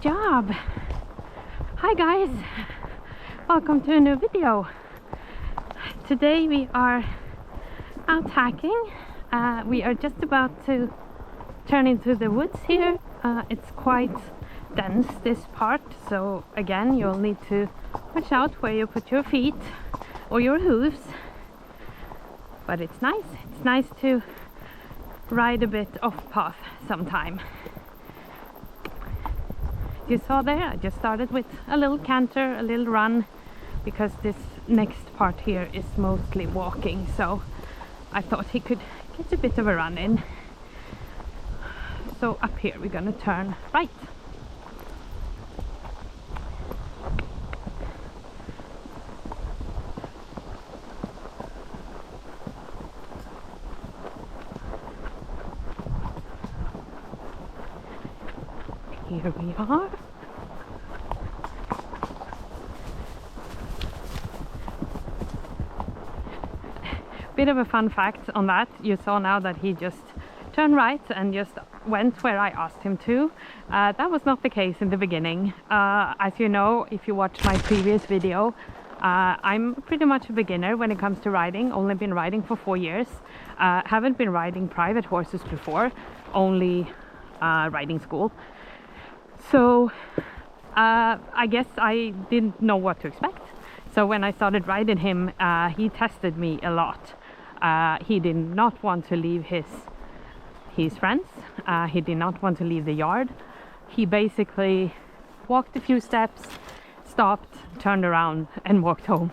job. Hi guys, welcome to a new video. Today we are out hiking. We are just about to turn into the woods here. It's quite dense, this part, so again you'll need to watch out where you put your feet or your hooves. But it's nice to ride a bit off path sometime. You saw there, I just started with a little canter, a little run, because this next part here is mostly walking, so I thought he could get a bit of a run in. So up here we're gonna turn right. Here we are. Bit of a fun fact on that, you saw now that he just turned right and just went where I asked him to. That was not the case in the beginning. As you know, if you watch my previous video, I'm pretty much a beginner when it comes to riding. Only been riding for 4 years. Haven't been riding private horses before, only riding school. So I guess I didn't know what to expect. So when I started riding him, he tested me a lot. He did not want to leave his friends. He did not want to leave the yard. He basically walked a few steps, stopped, turned around and walked home.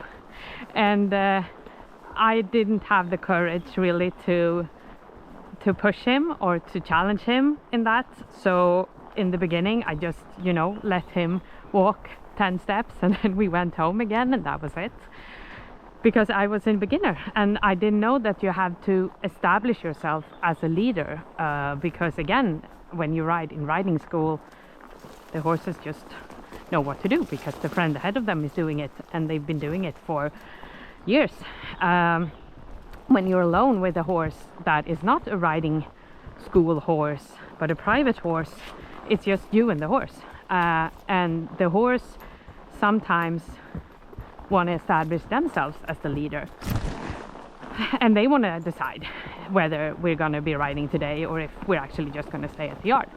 And I didn't have the courage really to push him or to challenge him in that. So in the beginning I just, you know, let him walk 10 steps and then we went home again, and that was it. Because I was a beginner and I didn't know that you have to establish yourself as a leader, because again, when you ride in riding school, the horses just know what to do because the friend ahead of them is doing it and they've been doing it for years. When you're alone with a horse that is not a riding school horse but a private horse, it's just you and the horse, and the horse sometimes want to establish themselves as the leader, and they want to decide whether we're going to be riding today or if we're actually just going to stay at the yard.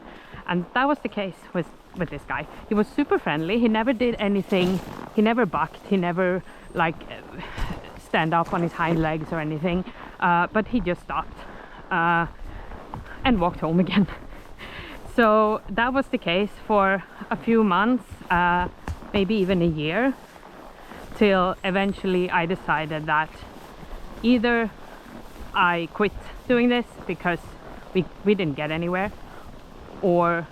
And that was the case with this guy. He was super friendly. He never did anything. He never bucked. He never like stand up on his hind legs or anything, but he just stopped and walked home again. So that was the case for a few months, maybe even a year, till eventually I decided that either I quit doing this because we didn't get anywhere, or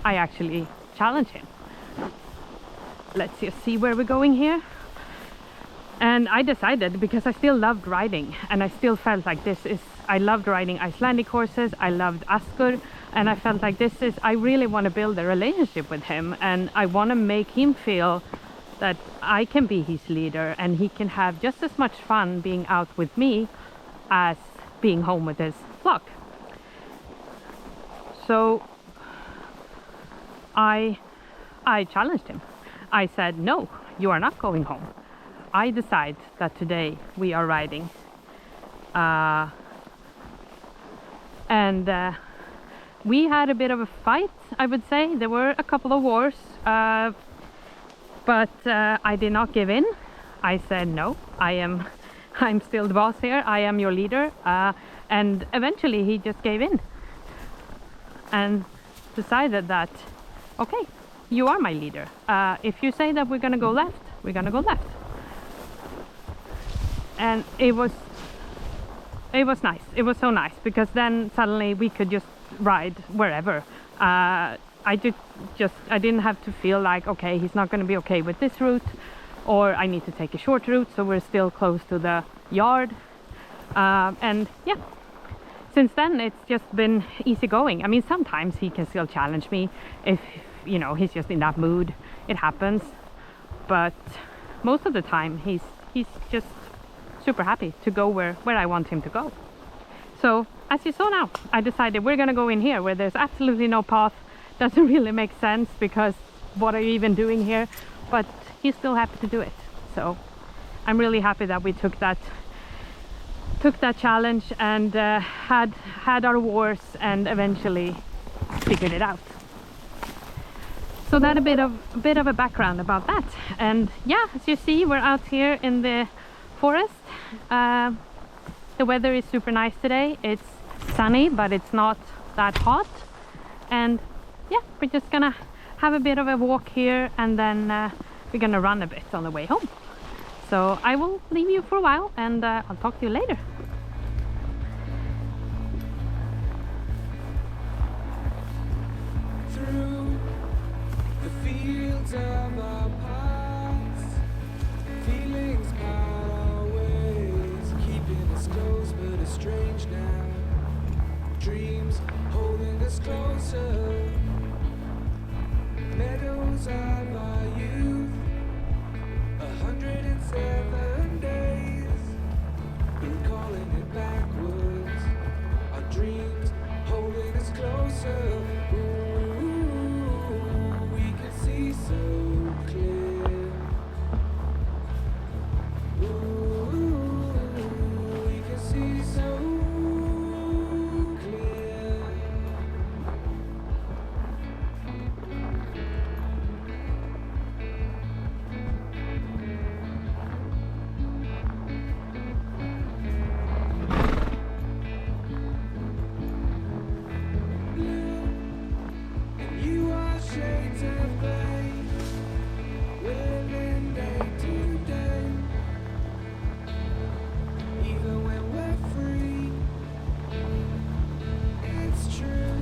I actually challenge him. Let's just see where we're going here. And I decided, because I still loved riding and I still felt like I loved riding Icelandic horses, I loved Askur, and I felt like I really want to build a relationship with him, and I want to make him feel that I can be his leader and he can have just as much fun being out with me as being home with his flock. So I challenged him. I said, no, you are not going home. I decide that today we are riding. We had a bit of a fight, I would say. There were a couple of wars, but I did not give in. I said, no, I'm still the boss here. I am your leader. And eventually he just gave in and decided that, okay, you are my leader. If you say that we're gonna go left, we're gonna go left. And it was nice. It was so nice, because then suddenly we could just ride wherever. I didn't have to feel like, okay, he's not going to be okay with this route, or I need to take a short route, so we're still close to the yard. And yeah, since then it's just been easy going. I mean, sometimes he can still challenge me if, you know, he's just in that mood. It happens. But most of the time he's just super happy to go where I want him to go. So as you saw now, I decided we're gonna go in here where there's absolutely no path. Doesn't really make sense because what are you even doing here? But he's still happy to do it. So I'm really happy that we took that challenge and had our wars and eventually figured it out. So that a bit of a background about that. And yeah, as you see, we're out here in the forest. The weather is super nice today. It's sunny, but it's not that hot. And yeah, we're just gonna have a bit of a walk here, and then we're gonna run a bit on the way home. So I will leave you for a while, and I'll talk to you later. Through the fields of our past, feelings part our ways, keeping us close but it's strange now. Dreams holding us closer, meadows of our youth, 107 days, recalling it backwards. Our dreams holding us closer. Ooh, we can see so clear. Ooh, we can see so clear. And you are shades of gray, living day to day. Even when we're free, it's true.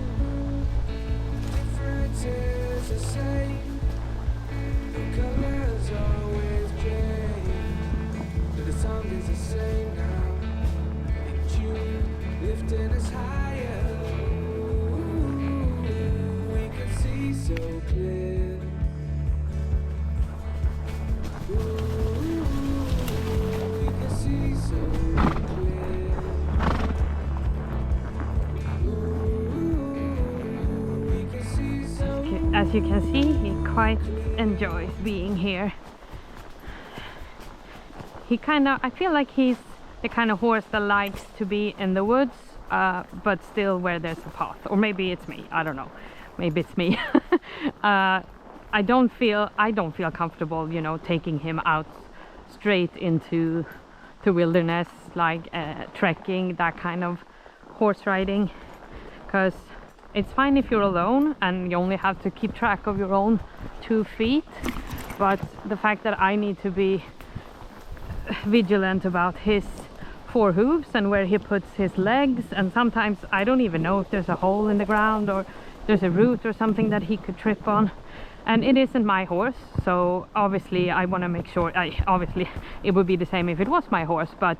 Difference is the same. The colors always change, but the sound is the same now. In June, lifting us higher. Ooh, we can see so clear. Ooh, we can see so clear. Ooh, we can see so As you can see, he quite enjoys being here. I feel like he's the kind of horse that likes to be in the woods, but still where there's a path. Or maybe it's me, I don't know. Maybe it's me. I don't feel comfortable, you know, taking him out straight into the wilderness, like trekking, that kind of horse riding, because it's fine if you're alone and you only have to keep track of your own 2 feet, but the fact that I need to be vigilant about his 4 hooves and where he puts his legs, and sometimes I don't even know if there's a hole in the ground or there's a root or something that he could trip on. And it isn't my horse, so obviously I want to make sure, obviously it would be the same if it was my horse, but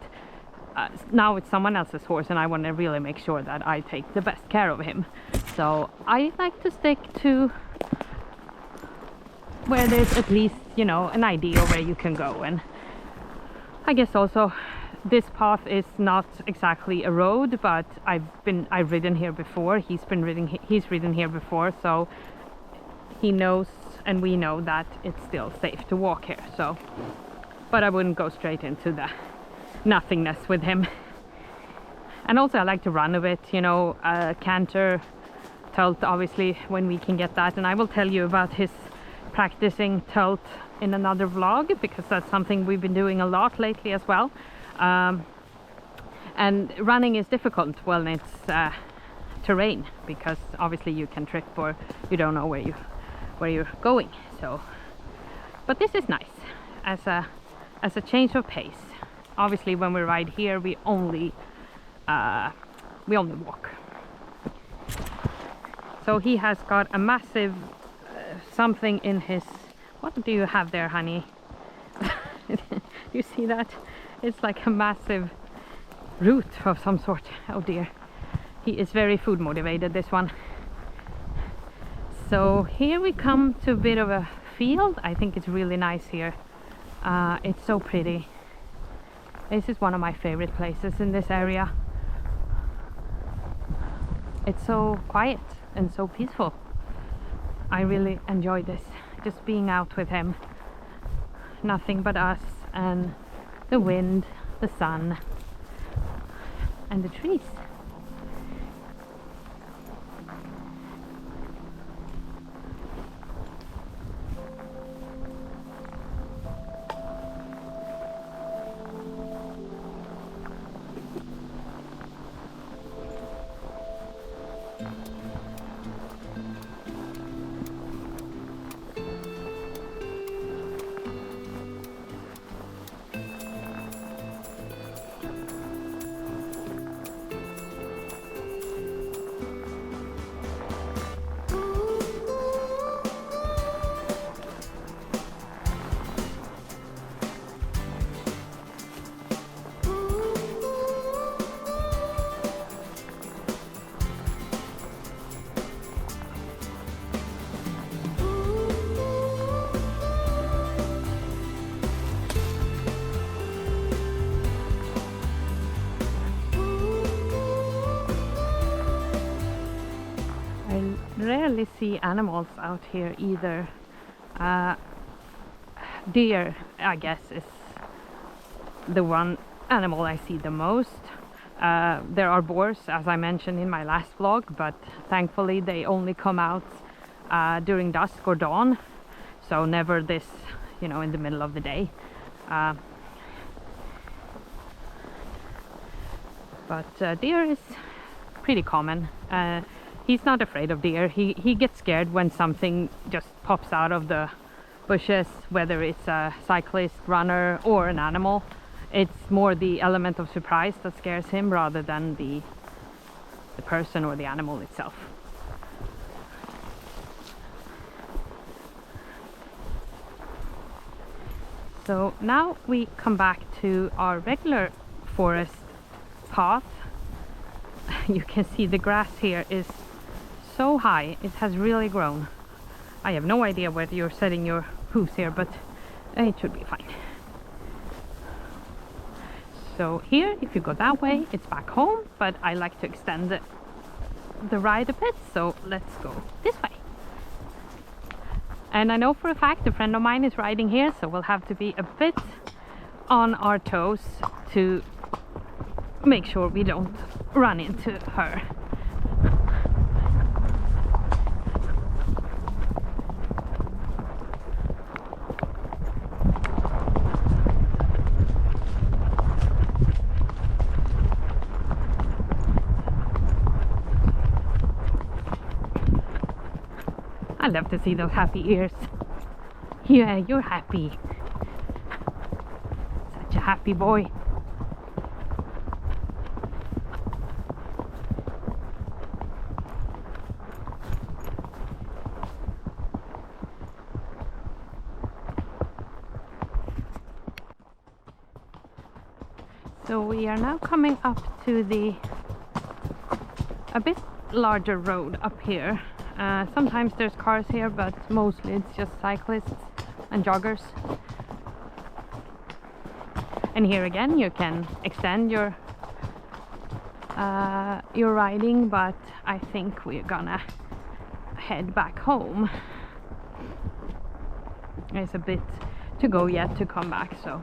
now it's someone else's horse and I want to really make sure that I take the best care of him. So I like to stick to where there's at least, you know, an idea where you can go. And I guess also this path is not exactly a road, but I've ridden here before. He's ridden here before, so he knows and we know that it's still safe to walk here. So, but I wouldn't go straight into the nothingness with him. And also I like to run a bit, you know, canter, tilt, obviously when we can get that. And I will tell you about his practicing tilt in another vlog, because that's something we've been doing a lot lately as well. And running is difficult when it's terrain, because obviously you can trip or you don't know where you're going. So, but this is nice as a change of pace. Obviously when we ride here we only walk. So he has got a massive something in his, what do you have there, honey? You see that? It's like a massive root of some sort. Oh dear. He is very food motivated, this one. So here we come to a bit of a field. I think it's really nice here. It's so pretty. This is one of my favorite places in this area. It's so quiet and so peaceful. I really enjoy this just being out with him. Nothing but us and the wind, the sun, and the trees. Rarely see animals out here either. Deer, I guess, is the one animal I see the most. There are boars, as I mentioned in my last vlog, but thankfully they only come out during dusk or dawn, so never this, you know, in the middle of the day. But deer is pretty common. He's not afraid of deer. He gets scared when something just pops out of the bushes, whether it's a cyclist, runner, or an animal. It's more the element of surprise that scares him rather than the person or the animal itself. So now we come back to our regular forest path. You can see the grass here is so high, it has really grown. I have no idea where you're setting your hooves here, but it should be fine. So here, if you go that way, it's back home, but I like to extend the ride a bit, so let's go this way. And I know for a fact a friend of mine is riding here, so we'll have to be a bit on our toes to make sure we don't run into her. I love to see those happy ears. Yeah, you're happy. Such a happy boy. So we are now coming up to a bit larger road up here. Sometimes there's cars here, but mostly it's just cyclists and joggers. And here again you can extend your riding, but I think we're gonna head back home. There's a bit to go yet to come back, so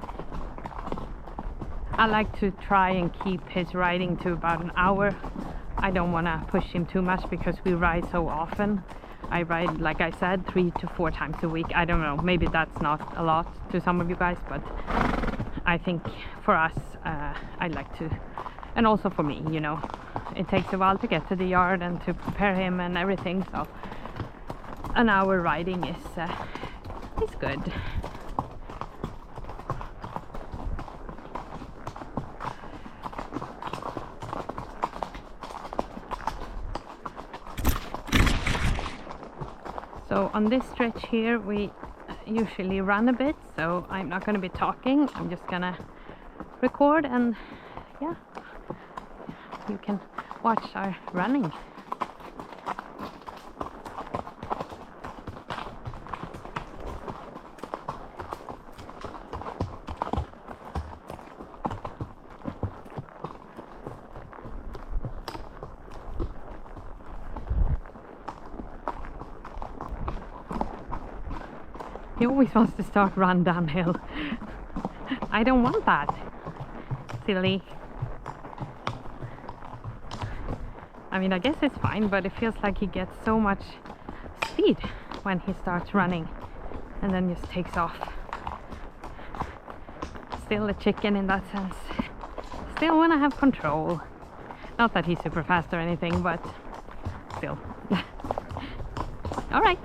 I like to try and keep his riding to about an hour. I don't want to push him too much because we ride so often. I ride, like I said, 3 to 4 times a week. I don't know, maybe that's not a lot to some of you guys, but I think for us, I like to, and also for me, you know, it takes a while to get to the yard and to prepare him and everything, so an hour riding is good. So on this stretch here we usually run a bit, so I'm not going to be talking, I'm just gonna record and yeah, you can watch our running. He always wants to start run downhill. I don't want that. Silly. I mean, I guess it's fine, but it feels like he gets so much speed when he starts running and then just takes off. Still a chicken in that sense. Still want to have control. Not that he's super fast or anything, but still. All right.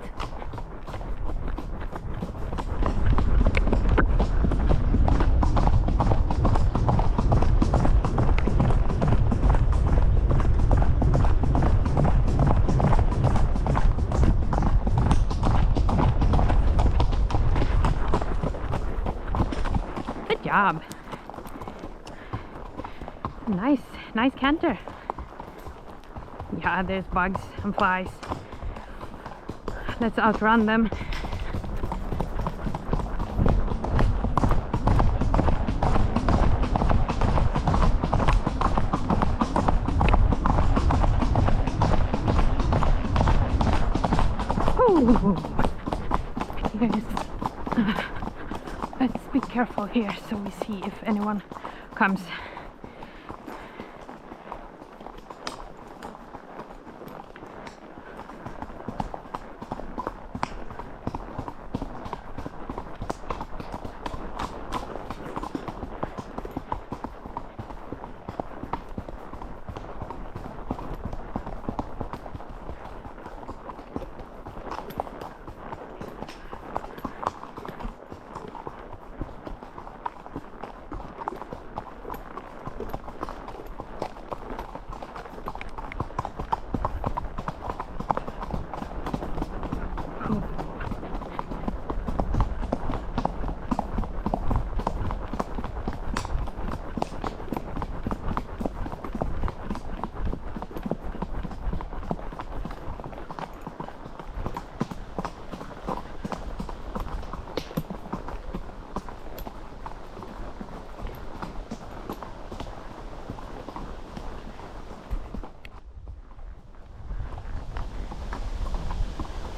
Good job. Nice canter. Yeah, there's bugs and flies. Let's outrun them. Ooh. Yes. Let's be careful here so we see if anyone comes.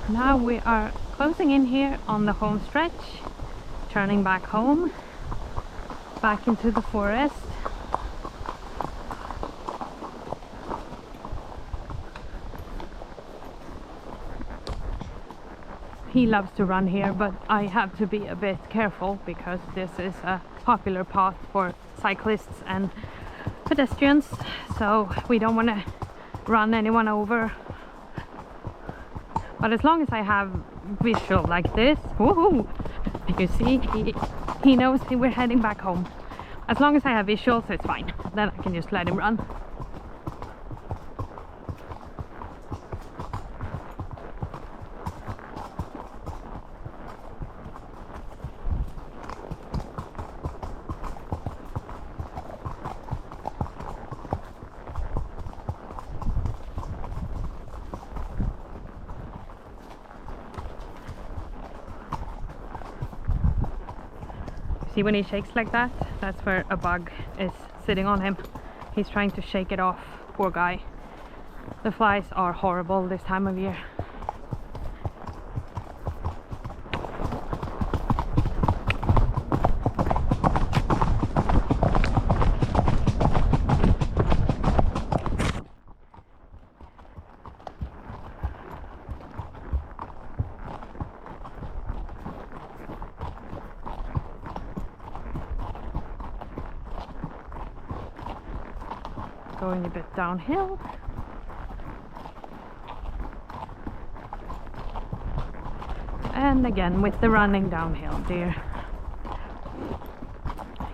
Now we are closing in here on the home stretch, turning back home, back into the forest. He loves to run here, but I have to be a bit careful because this is a popular path for cyclists and pedestrians, so we don't want to run anyone over. But as long as I have visual like this, woohoo! You see, he knows that we're heading back home. As long as I have visuals, it's fine. Then I can just let him run. See, when he shakes like that, that's where a bug is sitting on him. He's trying to shake it off, poor guy. The flies are horrible this time of year. Going a bit downhill. And again with the running downhill, dear.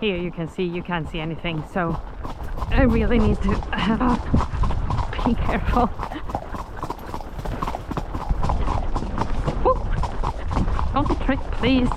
Here you can see, you can't see anything, so I really need to be careful. Whoop. Don't trick, please.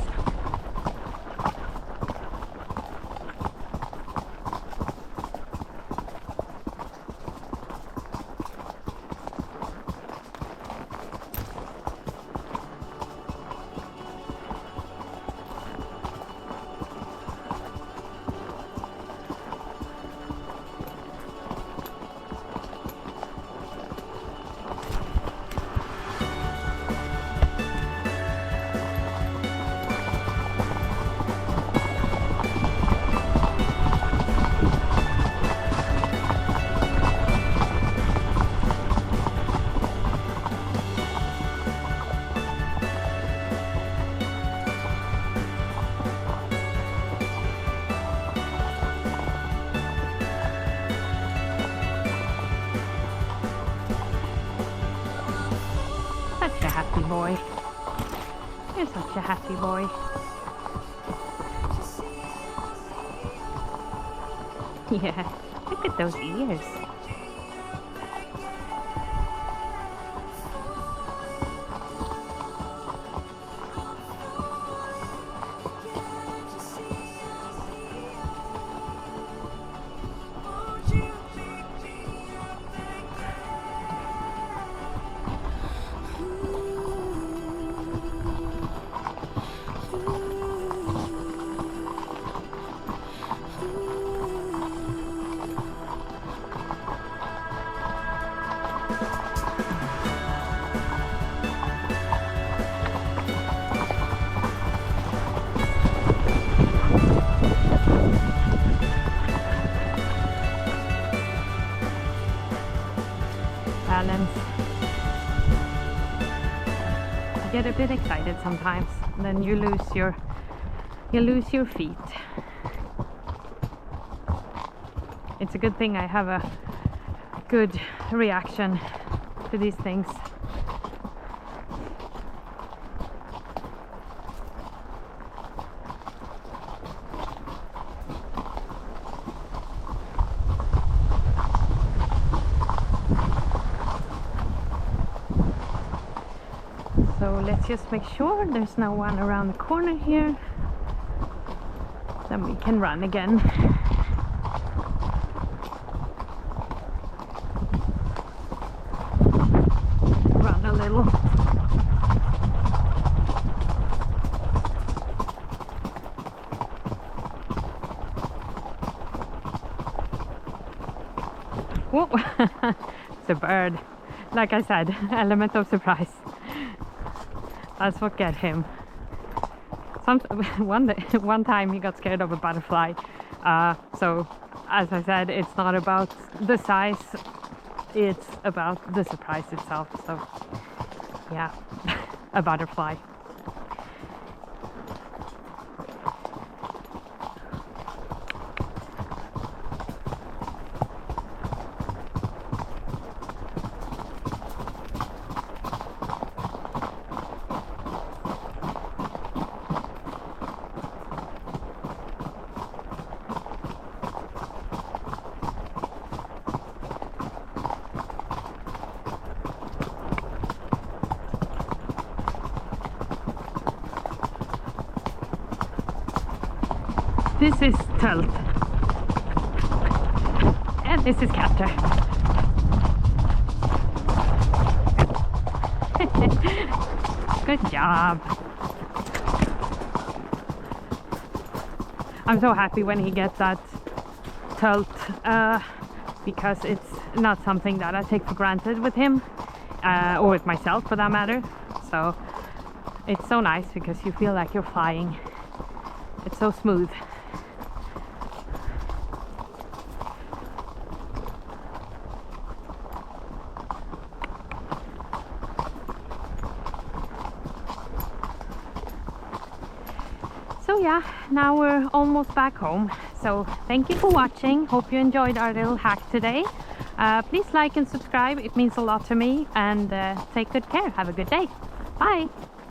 Such a happy boy. You're such a happy boy. Yeah, look at those ears. Balance. You get a bit excited sometimes, and then you lose your feet. It's a good thing I have a good reaction to these things. So let's just make sure there's no one around the corner here. Then we can run again. Run a little. Whoa! It's a bird. Like I said, element of surprise. That's what get him. One time he got scared of a butterfly. So, as I said, it's not about the size, it's about the surprise itself. So, yeah, a butterfly. This is Telt. And this is Captor. Good job. I'm so happy when he gets that Telt because it's not something that I take for granted with him or with myself for that matter. So it's so nice because you feel like you're flying. It's so smooth. So yeah, now we're almost back home. So thank you for watching. Hope you enjoyed our little hack today. Please like and subscribe. It means a lot to me. And take good care. Have a good day. Bye.